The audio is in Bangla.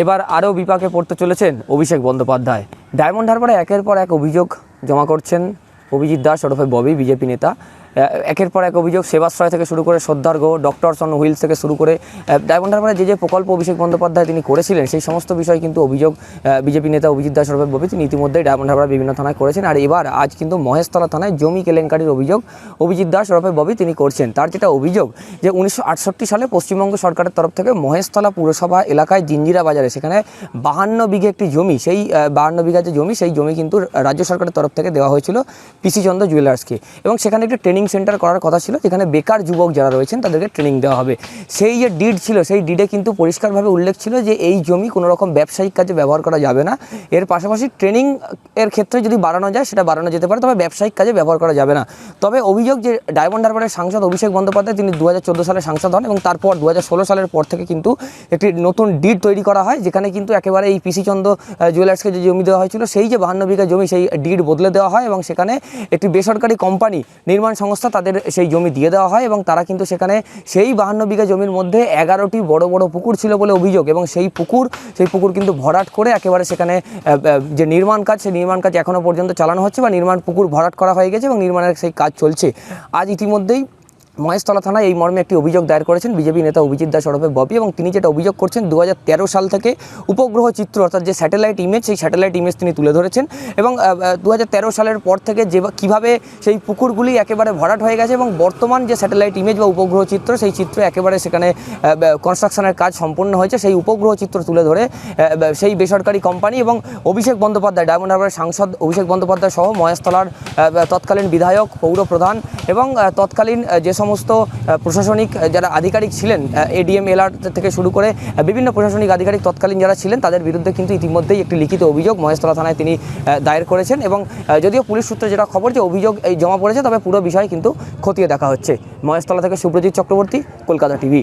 এবার আরও বিপাকে পড়তে চলেছেন অভিষেক বন্দ্যোপাধ্যায়। ডায়মন্ড হারবারে একের পর এক অভিযোগ জমা করছেন অভিজিৎ দাস ওরফে ববি, বিজেপি নেতা। একের পর এক অভিযোগ সেবাশ্রয় থেকে শুরু করে সদ্ধার্ঘ, ডক্টরস অন হুইলস থেকে শুরু করে ডায়মন্ড হারবারে যে প্রকল্প অভিষেক বন্দ্যোপাধ্যায় তিনি করেছিলেন সেই সমস্ত বিষয় কিন্তু অভিযোগ বিজেপি নেতা অভিজিৎ দাস ওরফে ববি তিনি ইতিমধ্যেই ডায়মন্ড হারবার বিভিন্ন থানায় করেছেন। আর এবার আজ কিন্তু মহেশতলা থানায় জমি কেলেঙ্কারির অভিযোগ অভিজিৎ দাস ওরফে ববি তিনি করছেন। তার যেটা অভিযোগ যে 1968 সালে পশ্চিমবঙ্গ সরকারের তরফ থেকে মহেশতলা পুরসভা এলাকায় জিঞ্জিরা বাজারে সেখানে 52 বিঘে একটি জমি, সেই 52 বিঘা যে জমি সেই জমি কিন্তু রাজ্য সরকারের তরফ থেকে দেওয়া হয়েছিল পিসি চন্দ্র জুয়েলার্সকে, এবং সেখানে একটি ট্রেনিং সেন্টার করার কথা ছিল যেখানে বেকার যুবক যারা রয়েছেন তাদেরকে ট্রেনিং দেওয়া হবে। সেই যে ডিড ছিল সেই ডিডে কিন্তু পরিষ্কারভাবে উল্লেখ ছিল যে এই জমি কোনো রকম ব্যবসায়িক কাজে ব্যবহার করা যাবে না। এর পাশাপাশি ট্রেনিং এর ক্ষেত্রে যদি বাড়ানো যায় সেটা বাড়ানো যেতে পারে, তবে ব্যবসায়িক কাজে ব্যবহার করা যাবে না। তবে অভিযোগ যে ডায়মন্ড হারবারের সাংসদ অভিষেক বন্দ্যোপাধ্যায় তিনি 2014 সালে সাংসদ হন এবং তারপর 2016 সালের পর থেকে কিন্তু একটি নতুন ডিড তৈরি করা হয় যেখানে কিন্তু একেবারে এই পিসি চন্দ্র জুয়েলার্সকে যে জমি দেওয়া হয়েছিল সেই যে 52 বিঘা জমি সেই ডিড বদলে দেওয়া হয় এবং সেখানে একটি বেসরকারি কোম্পানি নির্মাণ সংস্থা তাদের সেই জমি দিয়ে দেওয়া হয় এবং তারা কিন্তু সেখানে সেই 52 বিঘা জমির মধ্যে 11টি বড় বড় পুকুর ছিল বলে অভিযোগ, এবং সেই পুকুর কিন্তু ভরাট করে একেবারে সেখানে যে নির্মাণ কাজ সেই নির্মাণ কাজ এখনও পর্যন্ত চালানো হচ্ছে বা নির্মাণ পুকুর ভরাট করা হয়ে গেছে এবং নির্মাণের সেই কাজ চলছে। আজ ইতিমধ্যেই মহেশতলা থানায় এই মর্মে একটি অভিযোগ দায়ের করেছেন বিজেপি নেতা অভিজিৎ দাস ওরফে ববি, এবং তিনি যেটা অভিযোগ করছেন 2013 সাল থেকে উপগ্রহ চিত্র অর্থাৎ যে স্যাটেলাইট ইমেজ সেই স্যাটেলাইট ইমেজ তিনি তুলে ধরেছেন এবং 2013 সালের পর থেকে যে কীভাবে সেই পুকুরগুলি একেবারে ভরাট হয়ে গেছে এবং বর্তমান যে স্যাটেলাইট ইমেজ বা উপগ্রহ চিত্র সেই চিত্র একেবারে সেখানে কনস্ট্রাকশনের কাজ সম্পন্ন হয়েছে সেই উপগ্রহ চিত্র তুলে ধরে সেই বেসরকারি কোম্পানি এবং অভিষেক বন্দ্যোপাধ্যায় ডায়মন্ড হারবারের সাংসদ অভিষেক বন্দ্যোপাধ্যায় সহ মহেশতলার তৎকালীন বিধায়ক, পৌর প্রধান এবং তৎকালীন যে সমস্ত প্রশাসনিক যারা আধিকারিক ছিলেন এডিএম এলআর থেকে শুরু করে বিভিন্ন প্রশাসনিক আধিকারিক তৎকালীন যারা ছিলেন তাদের বিরুদ্ধে কিন্তু ইতিমধ্যেই একটি লিখিত অভিযোগ মহেশতলা থানায় তিনি দায়ের করেছেন এবং যদিও পুলিশ সূত্রে যেটা খবর যে অভিযোগ এই জমা পড়েছে তবে পুরো বিষয় কিন্তু খতিয়ে দেখা হচ্ছে। মহেশতলা থেকে সুব্রজিৎ চক্রবর্তী, কলকাতা টিভি।